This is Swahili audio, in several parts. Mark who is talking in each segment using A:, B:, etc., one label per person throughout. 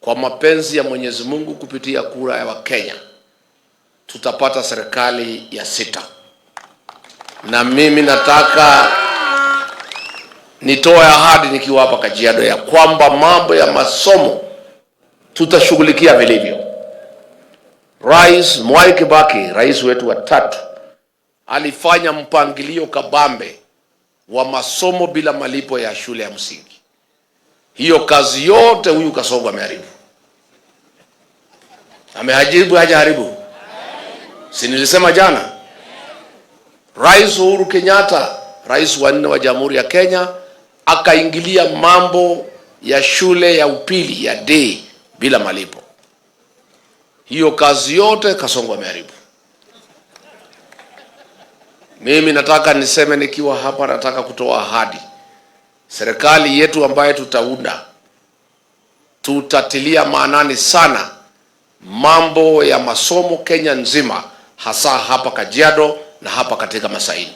A: kwa mapenzi ya Mwenyezi Mungu kupitia kura ya Wakenya tutapata serikali ya 6. Na mimi nataka nitoe ahadi nikiwa hapa Kajiado ya kwamba mambo ya masomo tutashughulikia vilivyo. Rais Mwai Kibaki, rais wetu wa 3, alifanya mpangilio kabambe wa masomo bila malipo ya shule ya msingi. Hiyo kazi yote huyu Kasongo ameharibu. Ameharibu, hajaharibu? Si nilisema jana? Rais Uhuru Kenyatta, rais wa 4 wa Jamhuri ya Kenya, akaingilia mambo ya shule ya upili ya day bila malipo. Hiyo kazi yote Kasongo ameharibu. Mimi nataka niseme nikiwa hapa, nataka kutoa ahadi. Serikali yetu ambaye tutaunda, tutatilia maanani sana mambo ya masomo Kenya nzima, hasa hapa Kajiado na hapa katika Masaini.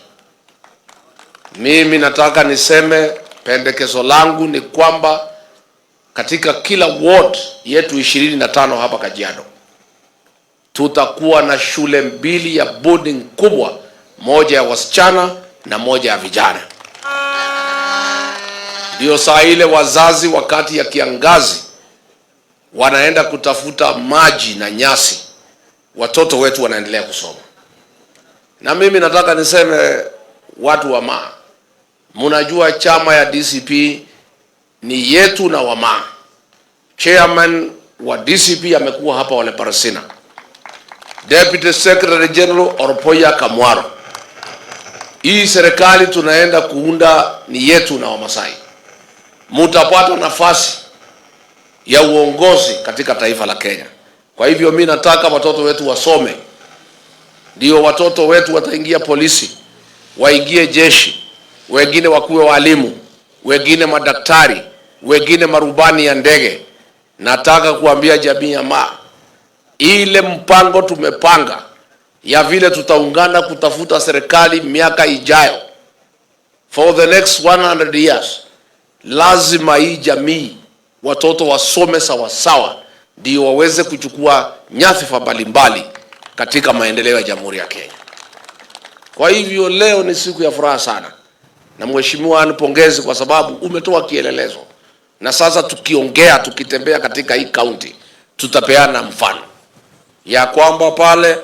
A: Mimi nataka niseme pendekezo langu ni kwamba katika kila ward yetu 25 hapa Kajiado tutakuwa na shule 2 ya boarding kubwa, moja ya wasichana na moja ya vijana. Ndio saa ile wazazi wakati ya kiangazi wanaenda kutafuta maji na nyasi, watoto wetu wanaendelea kusoma. Na mimi nataka niseme watu wa Maa, mnajua chama ya DCP ni yetu na wa Maa. Chairman wa DCP amekuwa hapa Ole Parasina, Deputy Secretary General Oropoya Kamwaro. Hii serikali tunaenda kuunda ni yetu na Wamasai. Mutapata nafasi ya uongozi katika taifa la Kenya. Kwa hivyo mimi nataka watoto wetu wasome. Ndio watoto wetu wataingia polisi, waingie jeshi, wengine wakuwe walimu, wengine madaktari, wengine marubani ya ndege. Nataka kuambia jamii ya Maa, ile mpango tumepanga ya vile tutaungana kutafuta serikali miaka ijayo, for the next 100 years, lazima hii jamii watoto wasome sawa sawa ndio waweze kuchukua nyadhifa mbalimbali katika maendeleo ya Jamhuri ya Kenya. Kwa hivyo leo ni siku ya furaha sana, na mheshimiwa anipongeze kwa sababu umetoa kielelezo, na sasa tukiongea, tukitembea katika hii county, tutapeana mfano ya kwamba pale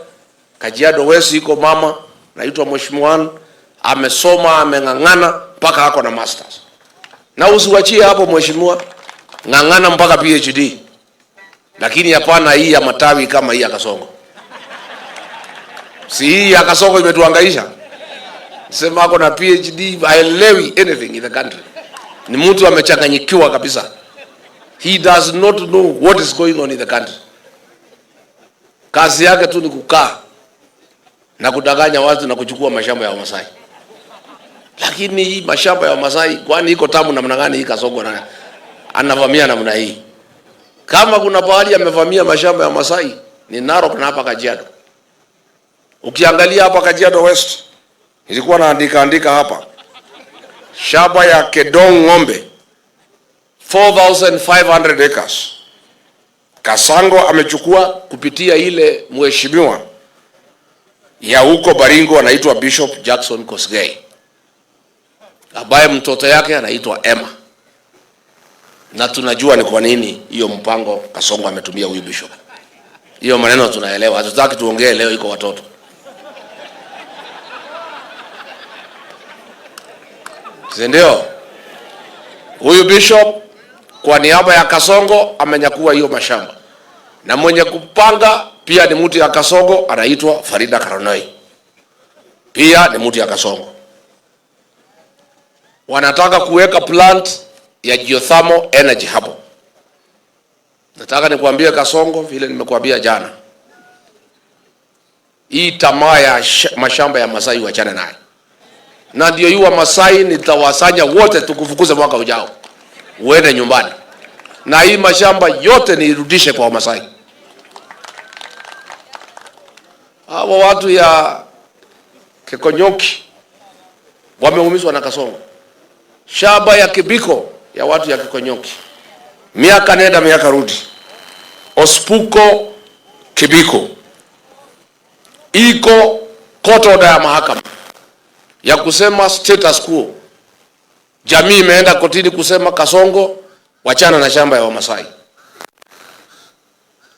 A: Kajiado West iko mama naitwa mheshimiwa, amesoma, ameng'ang'ana mpaka ako na masters. Na usiwachie hapo mheshimiwa, ng'ang'ana mpaka PhD. Lakini hapana hii ya matawi kama hii ya Kasongo. Si hii ya Kasongo imetuhangaisha. Sema ako na PhD, haelewi anything in the country. Ni mtu amechanganyikiwa kabisa. He does not know what is going on in the country. Kazi yake tu ni kukaa na kudanganya watu na kuchukua mashamba ya Wamasai. Lakini hii mashamba ya Wamasai kwani iko tamu namna gani hii Kasongo na anavamia namna hii? Kama kuna pahali amevamia mashamba ya Wamasai ni Narok na hapa Kajiado. Ukiangalia hapa Kajiado West, nilikuwa naandika hapa, shamba ya Kedong ng'ombe 4,500 acres. Kasongo amechukua kupitia ile mheshimiwa ya huko Baringo anaitwa Bishop Jackson Kosgei, ambaye mtoto yake anaitwa Emma. Na tunajua ni kwa nini hiyo mpango Kasongo ametumia huyu bishop. Hiyo maneno tunaelewa, hatutaki tuongee leo iko watoto. Ndio huyu bishop kwa niaba ya Kasongo amenyakua hiyo mashamba, na mwenye kupanga pia ni mtu ya Kasongo anaitwa Farida Karonoi, pia ni mtu ya Kasongo. Wanataka kuweka plant ya geothermal energy hapo. Nataka nikwambie Kasongo, vile nimekuambia jana, hii tamaa ya mashamba ya Masai wachana naye. Na ndio hiyo Masai nitawasanya wote tukufukuze mwaka ujao, uende nyumbani, na hii mashamba yote nirudishe kwa Masai. Hawa watu ya Kekonyoki wameumizwa na Kasongo. Shamba ya Kibiko ya watu ya Kekonyoki, miaka nenda miaka rudi, Ospuko Kibiko iko court order ya mahakama ya kusema status quo. Jamii imeenda kotini kusema Kasongo wachana na shamba ya Wamasai,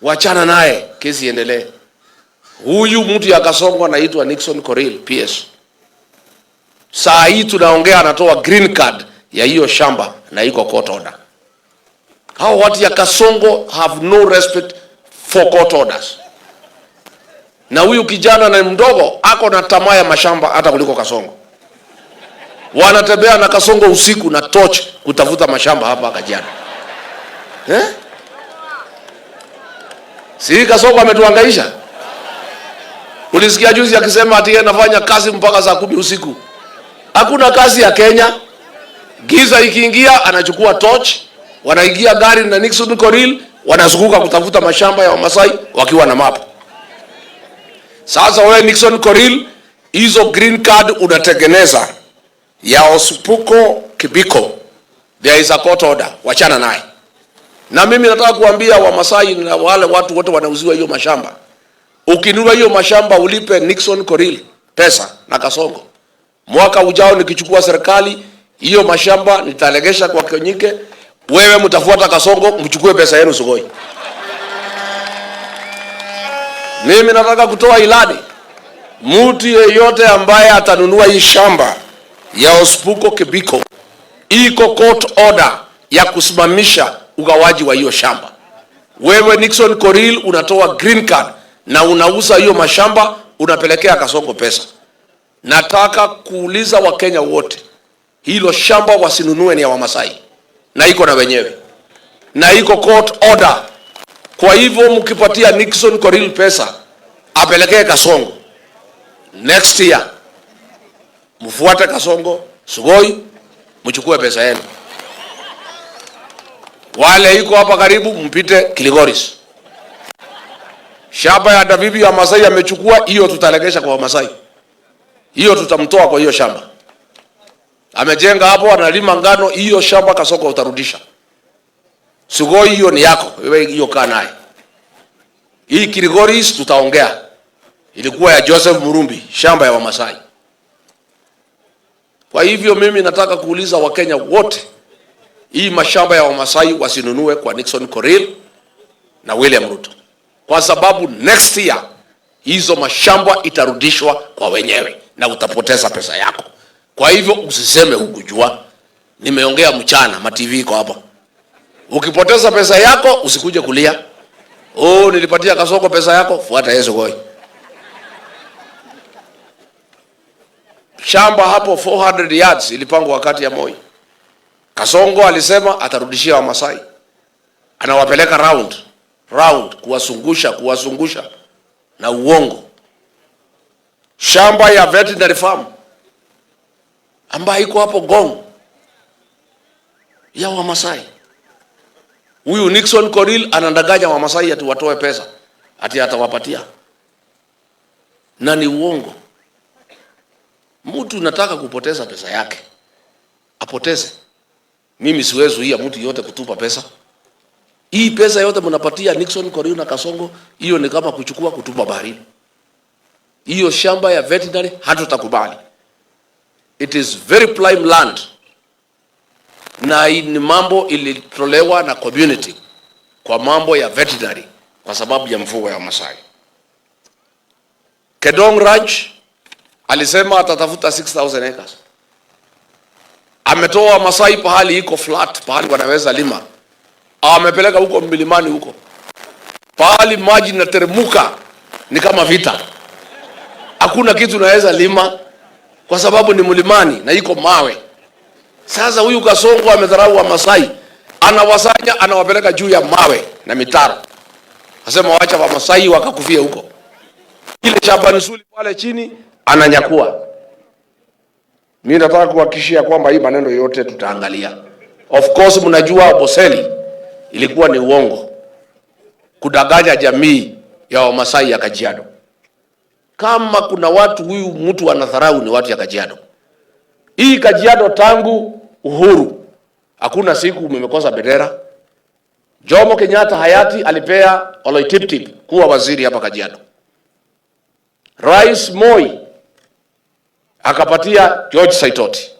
A: wachana naye, kesi iendelee. Huyu mtu ya Kasongo anaitwa Nixon Korir PS. Saa hii tunaongea anatoa green card ya hiyo shamba na iko court order. Hao watu ya Kasongo have no respect for court orders. Na huyu kijana na mdogo ako na tamaa ya mashamba hata kuliko Kasongo. Wanatembea na Kasongo usiku na torch kutafuta mashamba hapa Kajiado. Si Kasongo ametuhangaisha? Ulisikia juzi akisema ati anafanya kazi mpaka saa 10 usiku. Hakuna kazi ya Kenya. Giza ikiingia anachukua torch, wanaingia gari na Nixon Korir, wanazunguka kutafuta mashamba ya Wamasai wakiwa na map. Sasa wewe Nixon Korir, hizo green card unatengeneza ya Ospuko Kibiko, there is a court order, wachana naye. Na mimi nataka kuambia Wamasai na wale watu wote wanauziwa hiyo mashamba, ukinunua hiyo mashamba ulipe Nixon Korir pesa na Kasongo. Mwaka ujao nikichukua serikali, hiyo mashamba nitalegesha kwa Konyike, wewe mtafuata Kasongo mchukue pesa yenu Sugoi. Mimi nataka kutoa ilani, mtu yeyote ambaye atanunua hii shamba ya Ospuko Kibiko, iko court order ya kusimamisha ugawaji wa hiyo shamba. Wewe Nixon Korir unatoa green card na unauza hiyo mashamba, unapelekea Kasongo pesa. Nataka kuuliza Wakenya wote, hilo shamba wasinunue, ni ya Wamasai na iko na wenyewe na iko court order. Kwa hivyo mkipatia Nixon Korir pesa apelekee Kasongo, next year mfuate Kasongo Sugoi mchukue pesa yenu. Wale iko hapa karibu mpite Kilgoris. Shamba ya Davibi ya Masai amechukua, hiyo tutalegesha kwa Wamasai. Hiyo tutamtoa kwa hiyo shamba. Amejenga hapo analima ngano, hiyo shamba Kasongo utarudisha. Sugoi hiyo ni yako, wewe hiyo kaa naye. Hii Kilgoris tutaongea. Ilikuwa ya Joseph Murumbi, shamba ya Wamasai. Kwa hivyo mimi nataka kuuliza Wakenya wote, hii mashamba ya Wamasai wasinunue kwa Nixon Korir na William Ruto. Kwa sababu next year hizo mashamba itarudishwa kwa wenyewe na utapoteza pesa yako. Kwa hivyo usiseme hukujua. Nimeongea mchana, ma TV iko hapa. Ukipoteza pesa yako usikuje kulia. Oh, nilipatia Kasongo pesa yako, fuata Yesu Goi. Shamba hapo 400 yards ilipangwa wakati ya Moi. Kasongo alisema atarudishia Wamasai. Anawapeleka round kuwazungusha na uongo. Shamba ya veterinary farm ambayo iko hapo Gong ya Wamasai. Huyu Nixon Korir anandanganya Wamasai ati watoe pesa, ati atawapatia. Na ni uongo. Mtu nataka kupoteza pesa yake, apoteze. Mimi siwezi zuia mtu yote kutupa pesa. Hii pesa yote mnapatia Nixon Korir na Kasongo, hiyo ni kama kuchukua kutupa baharini. Hiyo shamba ya veterinary hatutakubali. It is very prime land. Na ni mambo ilitolewa na community kwa mambo ya veterinary kwa sababu ya mfugo ya Wamasai. Kedong Ranch alisema atatafuta 6,000 acres. Ametoa Wamasai pahali iko flat, pahali wanaweza lima. Amepeleka huko milimani huko. Pahali maji inateremka ni kama vita. Hakuna kitu naweza lima kwa sababu ni mlimani na iko mawe. Sasa huyu Kasongo amedharau Wamasai, anawasanya anawapeleka juu ya mawe na mitaro. Asema waacha Wamasai wakakufia huko. Ile shamba nzuri pale chini ananyakua. Mimi nataka kuhakikishia kwamba hii maneno yote tutaangalia. Of course mnajua Boseli ilikuwa ni uongo, kudanganya jamii ya Wamasai ya Kajiado. Kama kuna watu huyu mtu anadharau ni watu ya Kajiado. Hii Kajiado tangu uhuru hakuna siku mmekosa bendera, Jomo Kenyatta hayati alipea Oloitiptip kuwa waziri hapa Kajiado. Rais Moi akapatia George Saitoti.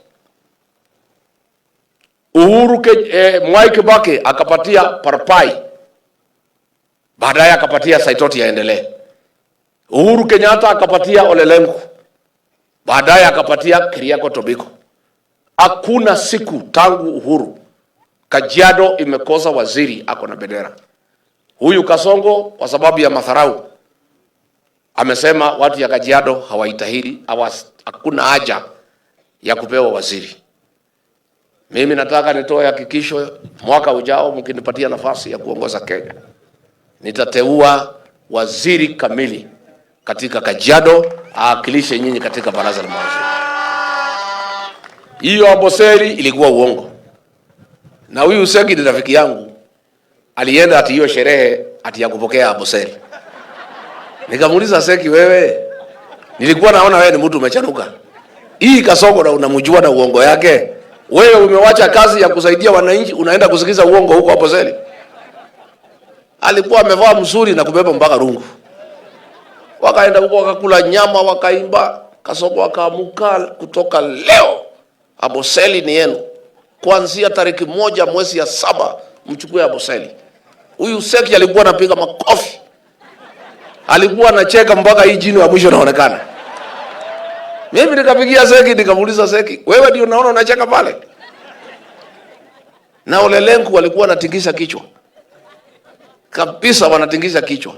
A: Mwai Kibaki akapatia Parpai. Baadaye akapatia Saitoti aendelee. Uhuru Kenyatta akapatia Ole Lenku. Baadaye akapatia Keriako Tobiko. Hakuna siku tangu uhuru Kajiado imekosa waziri ako na bendera. Huyu Kasongo kwa sababu ya madharau amesema watu ya Kajiado hawaitahiri, hakuna haja ya kupewa waziri. Mimi nataka nitoe hakikisho, mwaka ujao mkinipatia nafasi ya kuongoza Kenya, nitateua waziri kamili katika Kajiado aakilishe nyinyi katika baraza la mawaziri. Hiyo Amboseli ilikuwa uongo. Na huyu Seki ni rafiki yangu, alienda ati hiyo sherehe ati ya kupokea Amboseli. Nikamuuliza Seki, wewe nilikuwa naona wewe ni mtu umechanuka. Hii Kasongo na unamjua na uongo yake. Wewe umewacha kazi ya kusaidia wananchi unaenda kusikiza uongo huko Amboseli. Alikuwa amevaa mzuri na kubeba mpaka rungu. Wakaenda huko wakakula nyama wakaimba. Kasongo akaamuka, kutoka leo Amboseli ni yenu. Kuanzia tarehe 1 mwezi ya 7 mchukue Amboseli. Huyu Seki alikuwa anapiga makofi. Alikuwa anacheka mpaka hii jino ya mwisho inaonekana. Mimi nikapigia Seki nikamuuliza Seki, wewe ndio unaona unacheka pale? Na Ole Lenku walikuwa wanatingisha kichwa. Kabisa wanatingisha kichwa.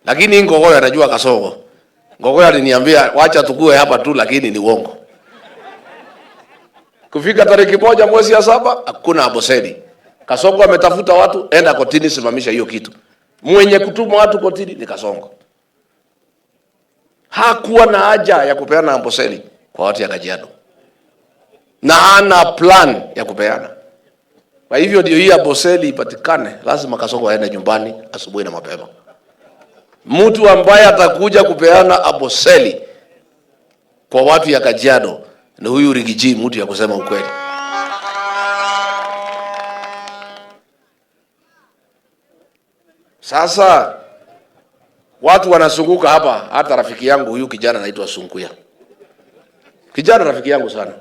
A: Lakini Ngogoyo anajua Kasongo. Ngogoyo aliniambia wacha tukue hapa tu, lakini ni uongo. Kufika tarehe 1 mwezi ya 7 hakuna Amboseli. Kasongo ametafuta watu, enda kotini simamisha hiyo kitu. Mwenye kutuma watu kotini ni Kasongo. Hakuwa na haja ya kupeana Amboseli kwa watu ya Kajiado. Na hana plan ya kupeana. Kwa hivyo ndio hii Amboseli ipatikane, lazima Kasongo aende nyumbani asubuhi na mapema. Mtu ambaye atakuja kupeana Amboseli kwa watu ya Kajiado ni huyu Rigiji, mtu ya kusema ukweli. Sasa watu wanazunguka hapa, hata rafiki yangu huyu kijana anaitwa Sunkuya. Kijana rafiki yangu sana.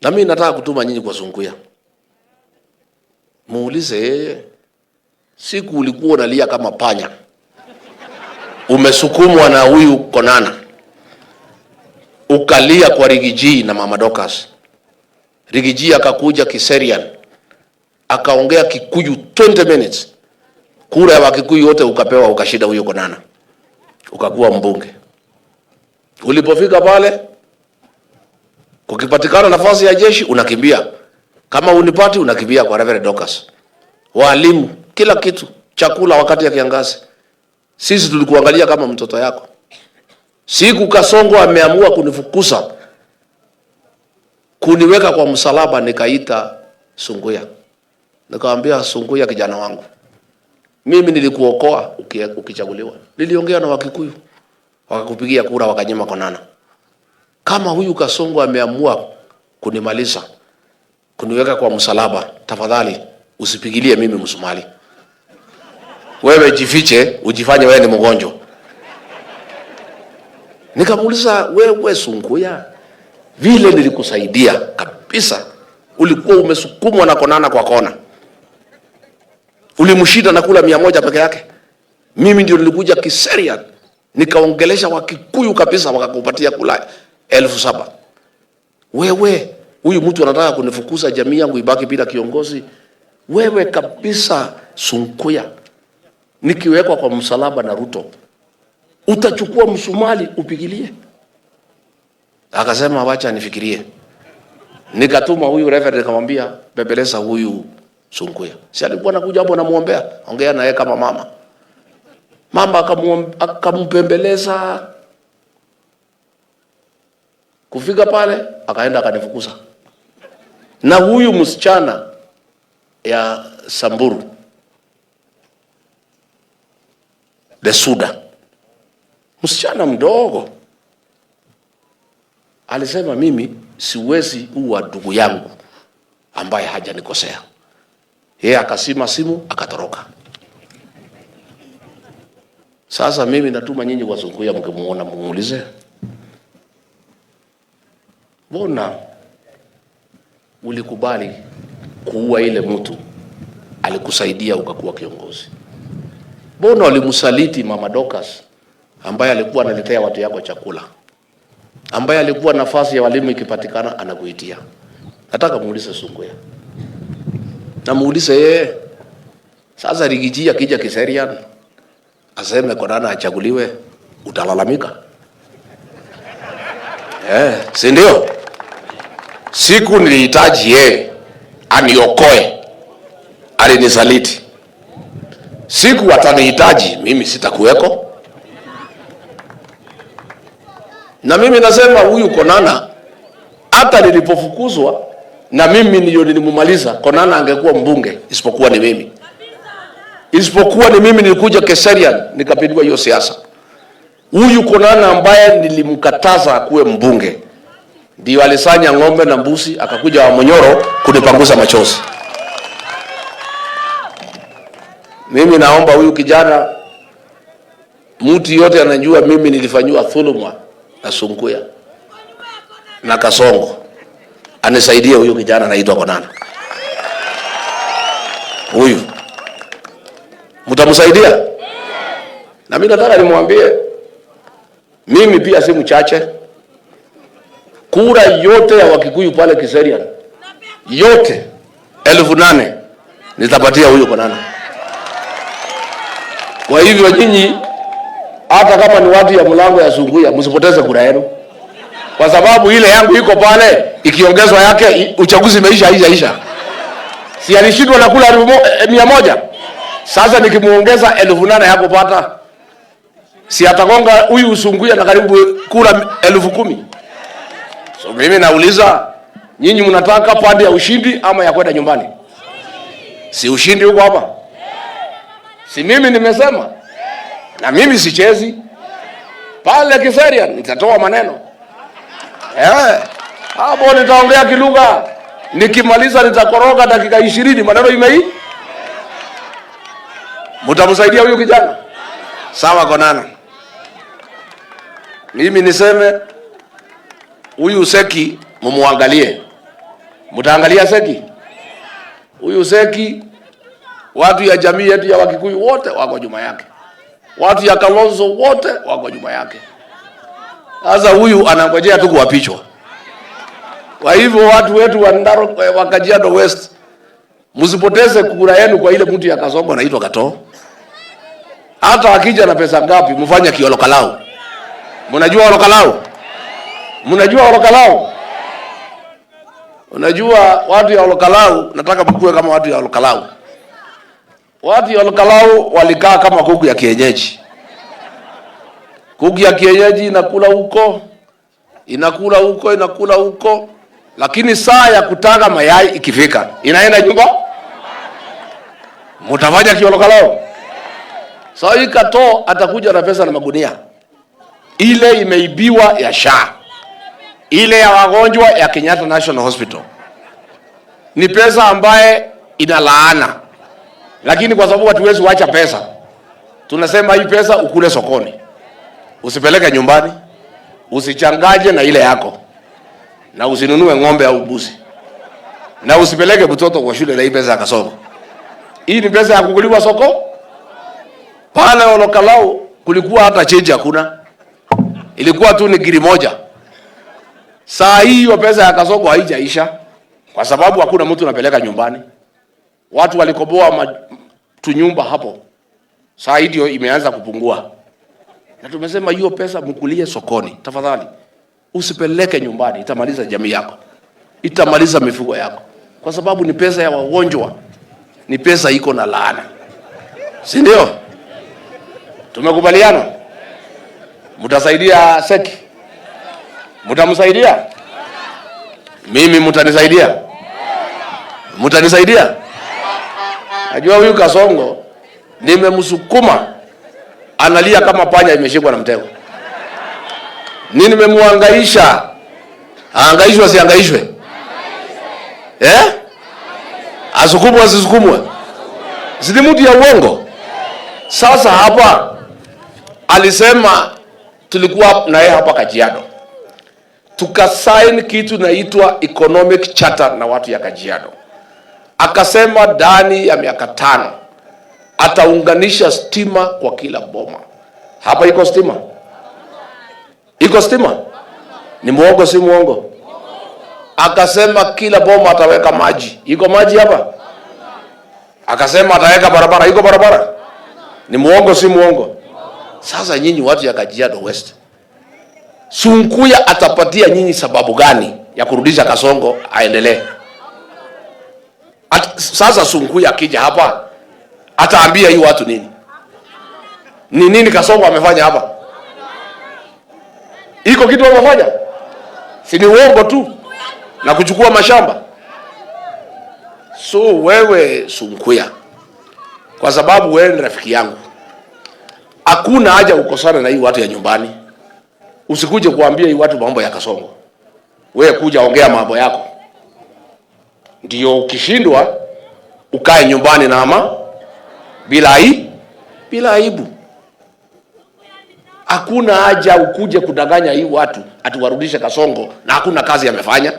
A: Na mimi nataka kutuma nyinyi kwa Sunkuya. Muulize, siku ulikuwa unalia kama panya, umesukumwa na huyu Konana, ukalia kwa Rigiji na Mama Dorcas. Rigiji akakuja Kiserian, akaongea Kikuyu 20 minutes. Kura ya Wakikuyu wote ukapewa, ukashida huyo Konana, ukakuwa mbunge. Ulipofika pale, kukipatikana nafasi ya jeshi unakimbia, kama unipati unakimbia kwa Reverend Dorcas. Walimu, kila kitu, chakula wakati ya kiangazi, sisi tulikuangalia kama mtoto yako. Siku Kasongo ameamua kunifukuza, kuniweka kwa msalaba, nikaita Sunkuya. Nikamwambia Sunkuya, kijana wangu, mimi nilikuokoa ukichaguliwa. Niliongea na Wakikuyu, wakakupigia kura, wakanyima Konana. Kama huyu Kasongo ameamua kunimaliza, kuniweka kwa msalaba, tafadhali usipigilie mimi msumali. Wewe jifiche, ujifanye wewe ni mgonjwa. Nikamuuliza, wewe Sunkuya, vile nilikusaidia kabisa, ulikuwa umesukumwa na Konana kwa kona, ulimshida na kula 100 peke yake. Mimi ndio nilikuja Kiserian, nikaongelesha Wakikuyu kabisa, wakakupatia kula 7,000. Wewe, huyu mtu anataka kunifukuza, jamii yangu ibaki bila kiongozi. Wewe kabisa Sunkuya, nikiwekwa kwa msalaba na Ruto, utachukua msumali upigilie? Akasema wacha nifikirie. Nikatuma huyu Reverend, nikamwambia bebeleza huyu Sunkuya. Si alikuwa anakuja hapo namuombea, ongea naye kama mama. Mama akampembeleza. Kufika pale akaenda akanifukuza. Na huyu msichana ya Samburu, Besuda, msichana mdogo, alisema mimi siwezi uwa ndugu yangu ambaye hajanikosea. Yeye akasima simu akatoroka. Sasa mimi natuma nyinyi kwa Sunkuya, mkimuona muulize, mbona ulikubali kuua ile mtu alikusaidia ukakuwa kiongozi? Mbona ulimsaliti Mama Dorcas ambaye alikuwa analetea watu yako chakula, ambaye alikuwa nafasi ya walimu ikipatikana anakuitia? Nataka muulize Sunkuya, na muulize yeye. Sasa Rigiji akija Kiserian aseme Konana achaguliwe, utalalamika? Si ndio? Siku nilihitaji yeye aniokoe, alinisaliti. Siku atanihitaji mimi sitakuweko. Na mimi nasema huyu Konana, hata nilipofukuzwa na mimi ndio nilimumaliza, Konana angekuwa mbunge, isipokuwa ni mimi. Isipokuwa ni mimi nilikuja Keserian nikapindua hiyo siasa. Huyu Konana ambaye nilimkataza akuwe mbunge ndio alisanya ng'ombe na mbuzi akakuja wa Monyoro kunipanguza machozi. Mimi naomba huyu kijana, mtu yote anajua mimi nilifanywa dhuluma na Sunkuya na Kasongo, anisaidie huyu kijana anaitwa Konana. Huyu mtamsaidia? Na mimi nataka nimwambie, mimi pia si mchache. Kura yote ya Wakikuyu pale Kiserian yote 8,000 nitapatia huyo Konana. Kwa hivyo nyinyi, hata kama ni watu ya mlango ya Sunkuya, msipoteze kura yenu, kwa sababu ile yangu iko pale, ikiongezwa yake uchaguzi imeisha haijaisha. Si alishindwa na kula 100? Sasa nikimuongeza 8,000 hapo pata, si atagonga huyu Sunkuya na karibu kula 10,000. So mimi nauliza nyinyi, mnataka pande ya ushindi ama ya kwenda nyumbani? Si ushindi huko hapa? Si mimi nimesema? Na mimi sichezi pale Kiserian, nitatoa maneno. Hapo nitaongea kilugha, nikimaliza nitakoroga dakika 20, maneno imei. Mtamsaidia huyu kijana? Sawa Konana. Mimi niseme huyu Seki mumuangalie. Mtaangalia Seki? Huyu Seki, watu ya jamii yetu ya Wakikuyu wote wako nyuma yake. Watu ya Kalonzo wote wako nyuma yake. Sasa huyu anangojea tu kuapishwa. Kwa hivyo watu wetu wa Narok, wa Kajiado West, msipoteze kura yenu kwa ile mtu ya Kasongo anaitwa Katoo. Hata akija na pesa ngapi, mfanye kiolokalau. Mnajua olokalau? Mnajua olokalau? Unajua watu ya olokalau, nataka mkue kama watu ya olokalau. Watu ya olokalau walikaa kama kuku ya kienyeji. Kuku ya kienyeji inakula huko, inakula huko, inakula huko, lakini saa ya kutaga mayai ikifika, inaenda nyumba. Mtafanya kiolokalau? Sasa hii Katoo atakuja na pesa na magunia. Ile imeibiwa ya SHA, ile ya wagonjwa ya Kenyatta National Hospital, ni pesa ambaye inalaana. Lakini kwa sababu hatuwezi kuacha pesa, tunasema hii pesa ukule sokoni, usipeleke nyumbani, usichangaje na ile yako, na usinunue ng'ombe au mbuzi, na usipeleke mtoto kwa shule na hii pesa ya Kasongo. Hii ni pesa ya kukuliwa soko. Pale olokalau kulikuwa hata change hakuna, ilikuwa tu ni giri moja. Saa hii hiyo pesa ya Kasongo haijaisha, kwa sababu hakuna mtu anapeleka nyumbani. Watu walikoboa tunyumba hapo, saa hii ndio imeanza kupungua. Na tumesema hiyo pesa mkulie sokoni, tafadhali. Usipeleke nyumbani, itamaliza jamii yako, itamaliza mifugo yako, kwa sababu ni pesa ya wagonjwa, ni pesa iko na laana. Si ndio? Tumekubaliana? Mtasaidia Seki? Mtamsaidia? Mimi mtanisaidia? Mtanisaidia? Najua huyu Kasongo nimemsukuma analia kama panya imeshikwa na mtego. Nini nimemuhangaisha? Hangaishwe sihangaishwe? Asukumwe asisukumwe? Si mtu ya uongo? Sasa hapa alisema, tulikuwa na yeye hapa Kajiado, tukasign kitu naitwa economic charter na watu ya Kajiado. Akasema ndani ya miaka 5 ataunganisha stima kwa kila boma. Hapa iko stima? Iko stima? Ni muongo si muongo? Akasema kila boma ataweka maji. Iko maji hapa? Akasema ataweka barabara. Iko barabara? Ni muongo si muongo? Sasa nyinyi watu ya Kajiado West, Sunkuya atapatia nyinyi sababu gani ya kurudisha Kasongo aendelee? Sasa Sunkuya akija hapa ataambia hii watu nini? Ni nini Kasongo amefanya hapa? Iko kitu amefanya? Si ni uongo tu na kuchukua mashamba. So wewe Sunkuya, kwa sababu wewe ni rafiki yangu, hakuna haja ukosana na hii watu ya nyumbani. Usikuje kuambia hii watu mambo ya Kasongo. Wewe kuja ongea mambo yako. Ndio ukishindwa ukae nyumbani na ama bila aibu. Hakuna haja ukuje kudanganya hii watu atuwarudishe Kasongo na hakuna kazi amefanya.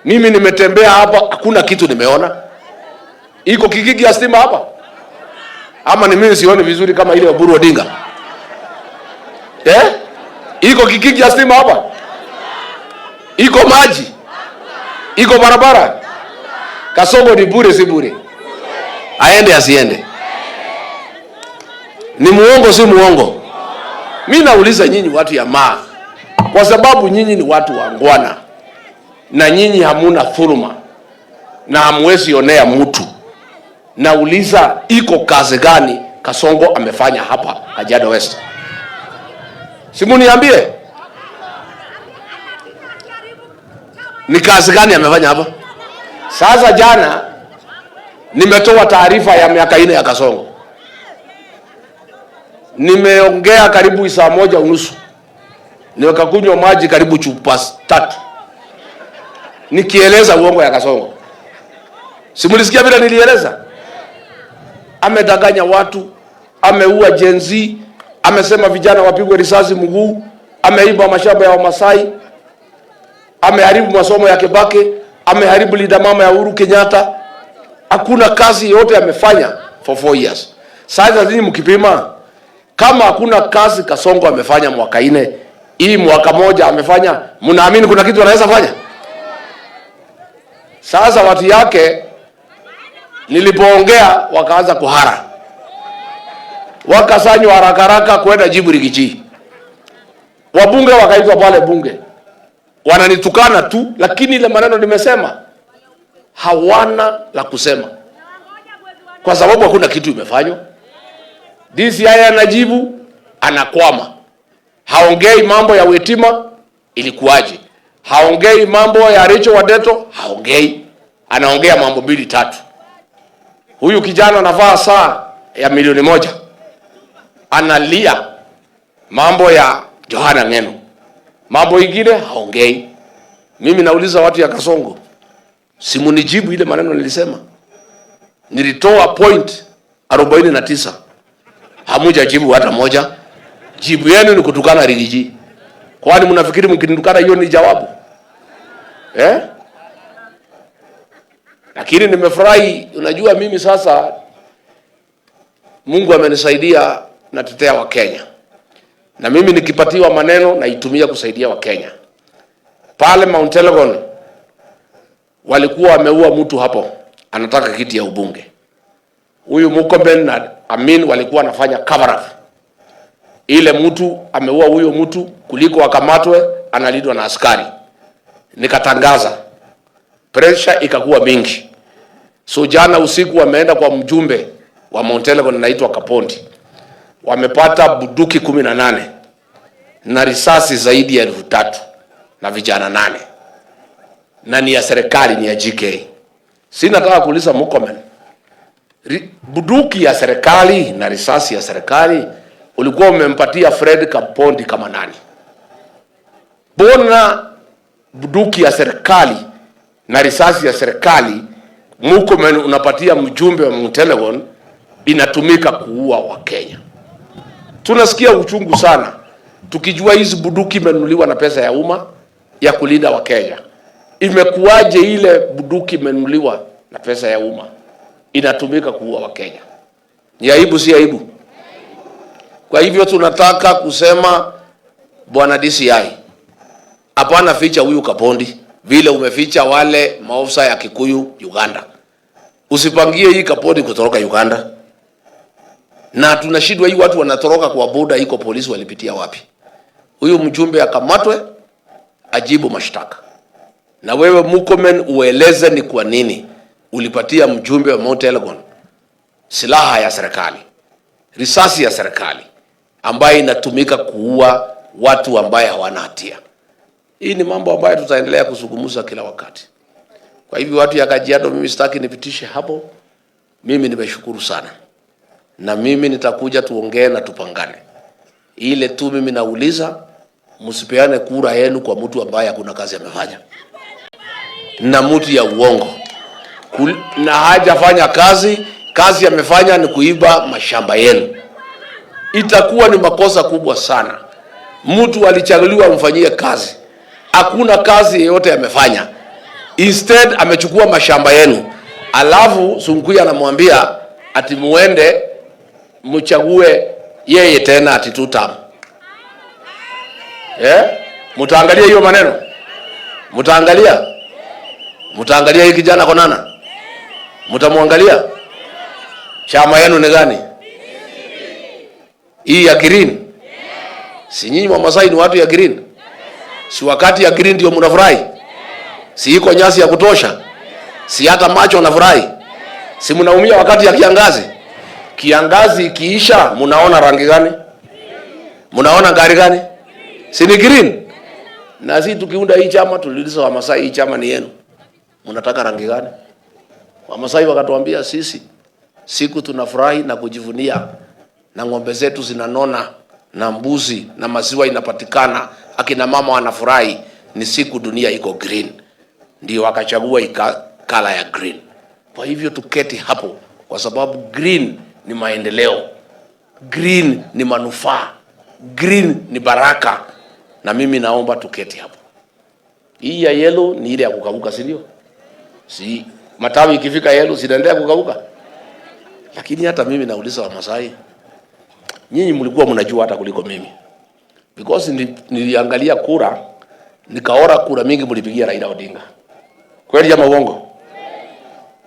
A: Mimi nimetembea hapa, hakuna kitu nimeona. Iko kikiki ya stima hapa? Ama ni mimi sioni vizuri kama ile Oburu Odinga? Iko kikiki ya stima hapa? Iko maji? Iko barabara? Kasongo ni bure si bure? Aende asiende? Ni muongo si muongo? Mimi nauliza nyinyi watu ya Maa, kwa sababu nyinyi ni watu wangwana na nyinyi hamuna dhuluma na hamwezi onea mtu. Nauliza, iko kazi gani Kasongo amefanya hapa Kajiado West? Simu niambie. Ni kazi gani amefanya hapa? Sasa jana nimetoa taarifa ya miaka 4 ya Kasongo. Nimeongea karibu saa 1:30. Nikakunywa maji karibu chupa 3. Nikieleza uongo ya Kasongo. Simulisikia bila nilieleza? Amedanganya watu, ameua Gen Z, amesema vijana wapigwe risasi mguu, ameiba mashamba ya Wamasai, ameharibu masomo ya Kibaki, ameharibu linda mama ya Uhuru Kenyatta. Hakuna kazi yote amefanya for 4 years. Sasa nini mkipima? Kama hakuna kazi Kasongo amefanya mwaka 4, hii mwaka moja amefanya, mnaamini kuna kitu anaweza fanya? Sasa watu yake nilipoongea wakaanza kuhara. Wakasanywa haraka kwenda Jibu Rigichi. Wabunge wakaitwa pale bunge. Wananitukana tu, lakini ile maneno nimesema hawana la kusema. Kwa sababu hakuna kitu imefanywa. DCI anajibu, anakwama. Haongei mambo ya Wetima, ilikuwaje? Haongei mambo ya Rachel Wadeto, haongei. Anaongea mambo 2-3. Huyu kijana anavaa saa ya milioni 1. Analia mambo ya Johana Ngeno. Mambo ingine haongei. Mimi nauliza watu ya Kasongo, simunijibu ile maneno nilisema. Nilitoa point 49. Hamuja jibu hata moja. Jibu yenu ni kutukana Rigiji. Kwani mnafikiri mkinitukana hiyo ni jawabu? Lakini nimefurahi, unajua mimi sasa Mungu amenisaidia natetea wa Kenya. Na mimi nikipatiwa maneno naitumia kusaidia wa Kenya. Pale Mount Elgon walikuwa wameua mtu hapo, anataka kiti ya ubunge. Huyu Murkomen na Amin walikuwa wanafanya cover up. Ile mtu ameua huyo mtu kuliko akamatwe, analindwa na askari. Nikatangaza. Pressure ikakuwa mingi. So jana usiku wameenda kwa mjumbe wa Mount Elgon anaitwa Kapondi. Wamepata bunduki 18 na risasi zaidi ya 3,000 na vijana 8. Na ni ya serikali, ni ya GK. Sina nataka kuuliza Murkomen, bunduki ya serikali na risasi ya serikali ulikuwa umempatia Fred Kapondi kama nani? Bona bunduki ya serikali na risasi ya serikali Murkomen unapatia mjumbe wa Mount Elgon, inatumika kuua Wakenya. Tunasikia uchungu sana tukijua hizi bunduki imenunuliwa na pesa ya umma ya kulinda Wakenya. Imekuwaje ile bunduki imenunuliwa na pesa ya umma inatumika kuua Wakenya? Ni aibu, si aibu? Kwa hivyo tunataka kusema, Bwana DCI, hapana ficha huyu Kapondi vile umeficha wale maofisa ya Kikuyu Uganda. Usipangie hii Kapondi kutoroka Uganda. Na tunashindwa hii watu wanatoroka kwa boda, iko polisi walipitia wapi? Huyu mjumbe akamatwe, ajibu mashtaka. Na wewe Murkomen ueleze ni kwa nini ulipatia mjumbe wa Mount Elgon silaha ya serikali, risasi ya serikali ambayo inatumika kuua watu ambaye hawana hatia. Hii ni mambo ambayo tutaendelea kuzungumza kila wakati. Kwa hivyo watu ya Kajiado, mimi sitaki nipitishe hapo. Mimi nimeshukuru sana. Na mimi nitakuja tuongee na tupangane. Ile tu mimi nauliza, msipeane kura yenu kwa mtu ambaye hakuna kazi amefanya. Na mtu ya uongo. Na hajafanya kazi amefanya ni kuiba mashamba yenu. Itakuwa ni makosa kubwa sana. Mtu alichaguliwa amfanyie kazi, hakuna kazi yoyote amefanya. Instead amechukua mashamba yenu. Alafu Sunkuyi anamwambia ati muende mchague yeye tena ati 2 term. Mtaangalia hiyo maneno? Mtaangalia hii kijana Konana? Mtamwangalia? Chama yenu ni gani? Hii ya green. Si nyinyi wa Masai ni watu ya green? Si wakati ya green ndio mnafurahi? Si iko nyasi ya kutosha? Si hata macho wanafurahi? Si mnaumia wakati ya kiangazi? Kiangazi ikiisha mnaona rangi gani? Mnaona gari gani? Si ni green? Na sisi tukiunda hii chama tuliuliza wa Masai, hii chama ni yenu, mnataka rangi gani? Wa Masai wakatuambia sisi siku tunafurahi na kujivunia na ng'ombe zetu zinanona na mbuzi na maziwa inapatikana, akina mama wanafurahi, ni siku dunia iko green. Ndio wakachagua kala ya green. Kwa hivyo tuketi hapo, kwa sababu green ni maendeleo, green ni manufaa, green ni baraka. Na mimi naomba tuketi hapo. Hii ya yellow ni ile ya kukauka, si ndio? Si matawi ikifika yellow zinaendelea kukauka. Lakini hata mimi nauliza wa Masai, nyinyi mlikuwa mnajua hata kuliko mimi. Because niliangalia kura, nikaona kura mingi mlipigia Raila Odinga. Kweli ama uongo?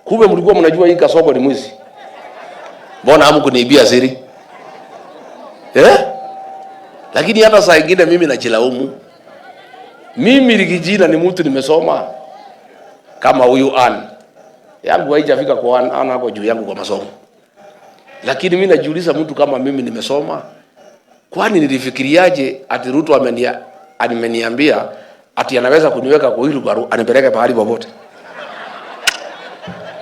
A: Kumbe mlikuwa mnajua hii Kasongo ni mwizi. Mbona hamkuniibia siri? Lakini hata saa nyingine mimi najilaumu. Mimi Rigijina ni mtu nimesoma kama huyu yangu haijafika kwa hapo juu yangu kwa masomo. Lakini mimi najiuliza, mtu kama mimi nimesoma, kwani nilifikiriaje ati Ruto ameniambia ati anaweza kuniweka kwa wheelbarrow anipeleke pahali popote?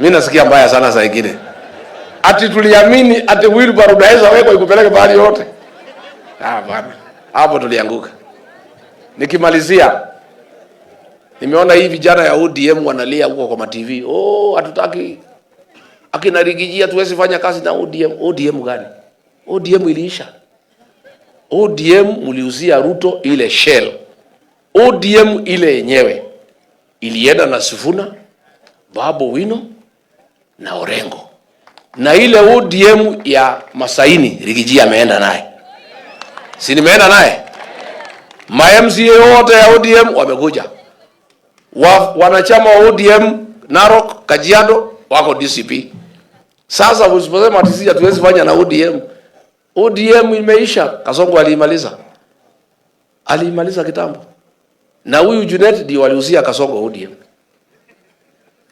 A: Mimi nasikia mbaya sana saa nyingine. Ati tuliamini ati wheelbarrow naweza wekwa ikupeleke pahali yote. Bana. Hapo tulianguka. Nikimalizia, nimeona hii vijana ya ODM wanalia huko kwa TV. Hatutaki akina Rigijia tuwezi fanya kazi na ODM. ODM gani? ODM iliisha. ODM mliuzia Ruto ile shell. ODM ile yenyewe ilienda na Sifuna, Babu Wino na Orengo. Na ile ODM ya Masaini Rigijia ameenda naye. Si nimeenda naye? Ma-MCA yote ya ODM wamekuja. Wanachama wa ODM Narok, Kajiado wako DCP. Sasa usiposema ati sisi hatuwezi fanya na ODM. ODM imeisha. Kasongo alimaliza kitambo. Na huyu Junet ndio waliuzia Kasongo ODM.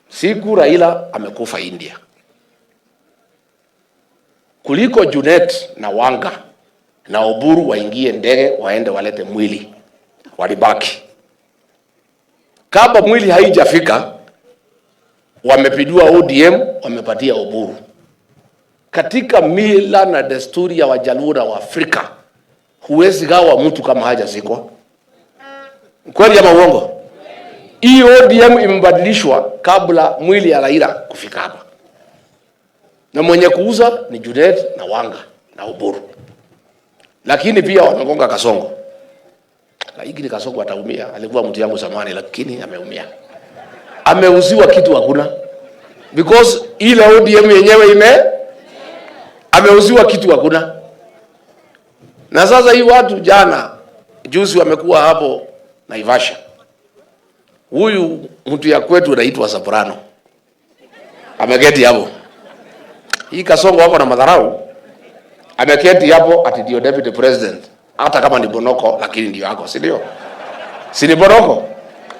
A: Siku Raila amekufa India. Kuliko Junet na Wanga na Oburu waingie ndege waende walete mwili, walibaki. Kama mwili haijafika, wamepindua ODM, wamepatia Oburu. Katika mila na desturi ya Wajaluo wa Afrika, huwezi gawa mtu kama hajazikwa. Kweli ama uongo? Hii ODM imebadilishwa kabla mwili ya Raila kufika hapa. Na mwenye kuuza ni Junet na Wanga na Oburu. Lakini pia wamegonga Kasongo. Lakini Kasongo ataumia. Alikuwa mtu yangu zamani lakini ameumia. Ameuziwa kitu hakuna. Because ile ODM yenyewe ameuziwa kitu hakuna. Na sasa hii watu jana juzi wamekuwa hapo Naivasha. Huyu mtu ya kwetu anaitwa Soprano. Ameketi hapo. Hii Kasongo hapo na madharau. Ameketi hapo ati ndio deputy president. Hata kama ni Bonoko lakini ndio yako, si ndio? Si ni Bonoko.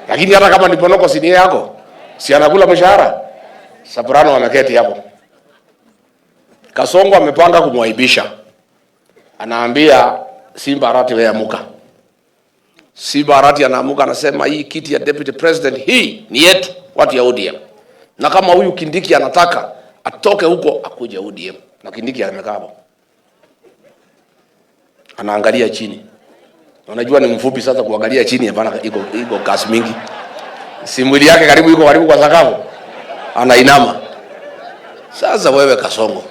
A: Lakini hata kama ni Bonoko si ni yako. Si anakula mshahara. Soprano ameketi hapo. Kasongo amepanga kumwaibisha. Anaambia Simba Arati wewe amuka. Simba Arati anaamuka anasema hii kiti ya deputy president hii ni yetu watu ya ODM. Na kama huyu Kindiki anataka atoke huko akuje ODM. Na Kindiki amekaa hapo. Anaangalia chini. Unajua ni mfupi sasa kuangalia chini hapana iko kasi mingi. Si mwili yake karibu kwa sakafu. Anainama. Sasa wewe Kasongo,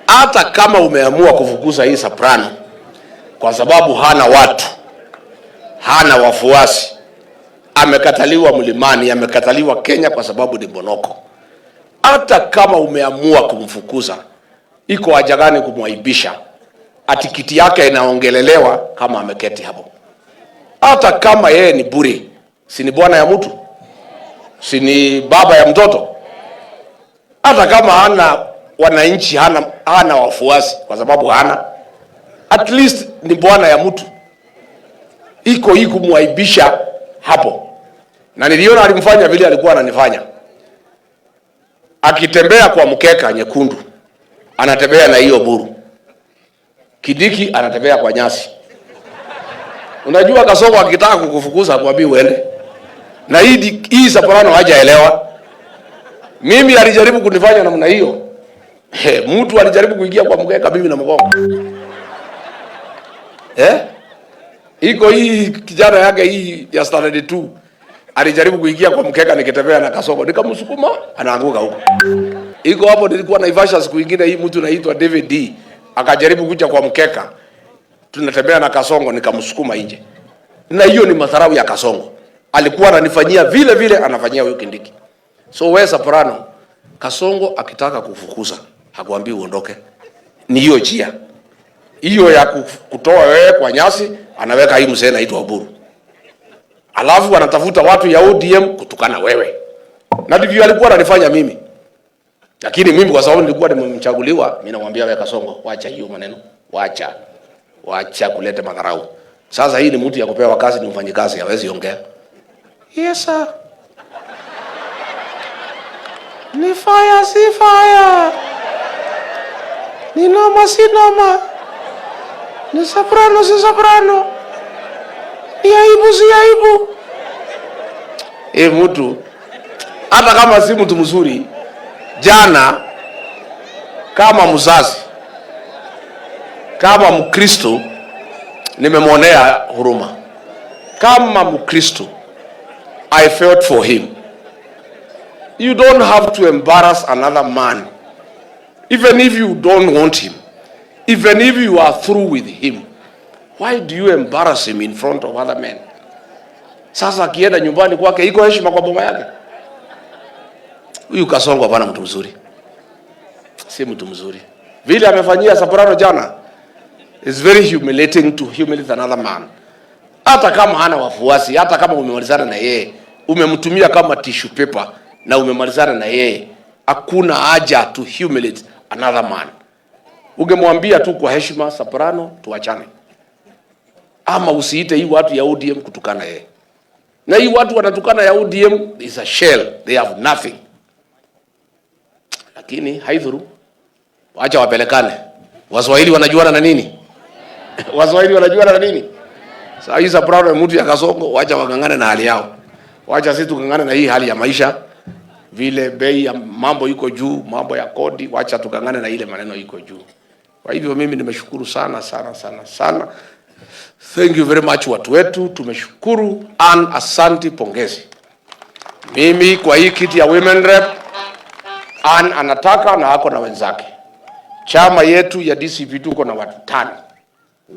A: hata kama umeamua kufukuza hii Soprano kwa sababu hana watu, hana wafuasi, amekataliwa Mlimani, amekataliwa Kenya kwa sababu ni Bonoko. Hata kama umeamua kumfukuza, iko haja gani kumwaibisha? Atikiti yake inaongelelewa kama ameketi hapo. Hata kama yeye ni buri, si ni bwana ya mtu? Si ni baba ya mtoto? Hata kama hana wananchi, hana wafuasi kwa sababu hana, at least ni bwana ya mtu. Iko hii kumwaibisha hapo. Na niliona alimfanya vile alikuwa ananifanya. Akitembea kwa mkeka nyekundu, anatembea na hiyo buru. Kindiki anatembea kwa nyasi. Unajua Kasongo akitaka kukufukuza akwambia uende. Na hii Soprano hajaelewa. Mimi alijaribu kunifanya namna hiyo. Mtu alijaribu kuingia kwa mkeka mimi na mgongo. Iko hii kijana yake hii ya standard 2 alijaribu kuingia kwa mkeka nikitembea na Kasongo nikamsukuma anaanguka huko. Iko hapo nilikuwa Naivasha siku nyingine hii mtu anaitwa David D akajaribu kuja kwa mkeka. Tunatembea na Kasongo nikamsukuma nje. Na hiyo ni madharau ya Kasongo. Alikuwa ananifanyia vile vile anafanyia huyo Kindiki. So wewe Soprano, Kasongo akitaka kufukuza hakuambii uondoke. Ni hiyo njia. Hiyo ya kutoa wewe kwa nyasi anaweka hii mzee anaitwa Oburu. Alafu anatafuta watu ya ODM kutukana wewe. Na ndivyo alikuwa ananifanya mimi. Lakini mimi kwa sababu nilikuwa nimemchaguliwa, mimi namwambia wewe Kasongo, wacha hiyo maneno. Wacha kuleta madharau. Sasa hii ni mtu ya kupewa kazi, ni mfanyikazi, hawezi ongea. Yes sir. Ni fire si fire. Ni noma si noma. Ni Soprano si Soprano. Ni aibu si aibu. Mtu hata kama si mtu mzuri, jana kama mzazi, kama Mkristo nimemwonea huruma. Kama Mkristo I felt for him. You don't have to embarrass another man. Even if you don't want him. Even if you are through with him. Why do you embarrass him in front of other men? Sasa akienda nyumbani kwake iko heshima kwa boma yake. Huyu Kasongo hapana mtu mzuri. Si mtu mzuri. Vile amefanyia Soprano jana is very humiliating to humiliate another man. Hata kama hana wafuasi, hata kama umemalizana na yeye, umemtumia kama tissue paper na umemalizana na yeye, hakuna haja to humiliate another man. Ungemwambia tu kwa heshima, Soprano, tuachane. Ama usiite hii watu ya ODM kutukana yeye. Na hii watu wanatukana ya ODM is a shell, they have nothing. Lakini haidhuru, wacha wapelekane. Waswahili wanajuana na nini? Waswahili wanajuana na nini? Sasa hii Soprano mtu ya Kasongo, wacha wangangane na hali yao. Wacha sisi tukangane na hii hali ya maisha. Vile bei ya mambo iko juu, mambo ya kodi, wacha tukangane na ile maneno iko juu. Kwa hivyo mimi nimeshukuru sana Thank you very much watu wetu, tumeshukuru. Asante, pongezi. Mimi kwa hii kiti ya women rep, anataka na hako na wenzake. Chama yetu ya DCP tuko na watu 5.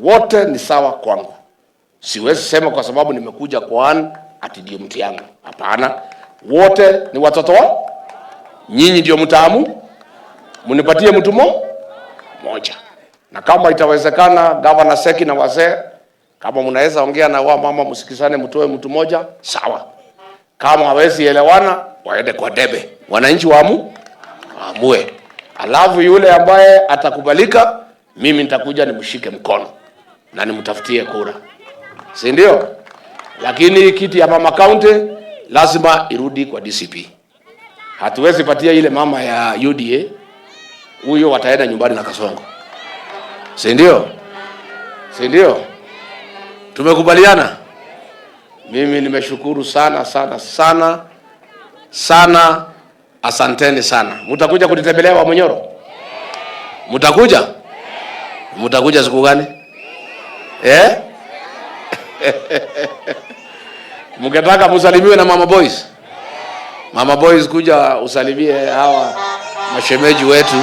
A: Wote ni sawa kwangu. Siwezi sema kwa sababu nimekuja kwa ati ndio mti yangu. Hapana. Wote ni watoto wa nyinyi, ndio mtaamu. Munipatie mtu moja. Na kama itawezekana, Governor Seki na wazee, kama mnaweza ongea na wao mama, msikizane, mtoe mtu moja, sawa. Kama hawezi elewana, waende kwa debe. Wananchi waamue. Alafu yule ambaye atakubalika, mimi nitakuja nimshike mkono na nimtafutie kura. Si ndio? Lakini kiti ya mama county lazima irudi kwa DCP. Hatuwezi patia ile mama ya UDA. Huyo wataenda nyumbani na Kasongo. Si ndio? Si ndio? Tumekubaliana? Mimi nimeshukuru sana. Asanteni sana. Mtakuja kunitembelea wa Munyoro? Mtakuja? Mtakuja siku gani? Mngetaka musalimiwe na Mama Boys? Mama Boys, kuja usalimie hawa mashemeji wetu.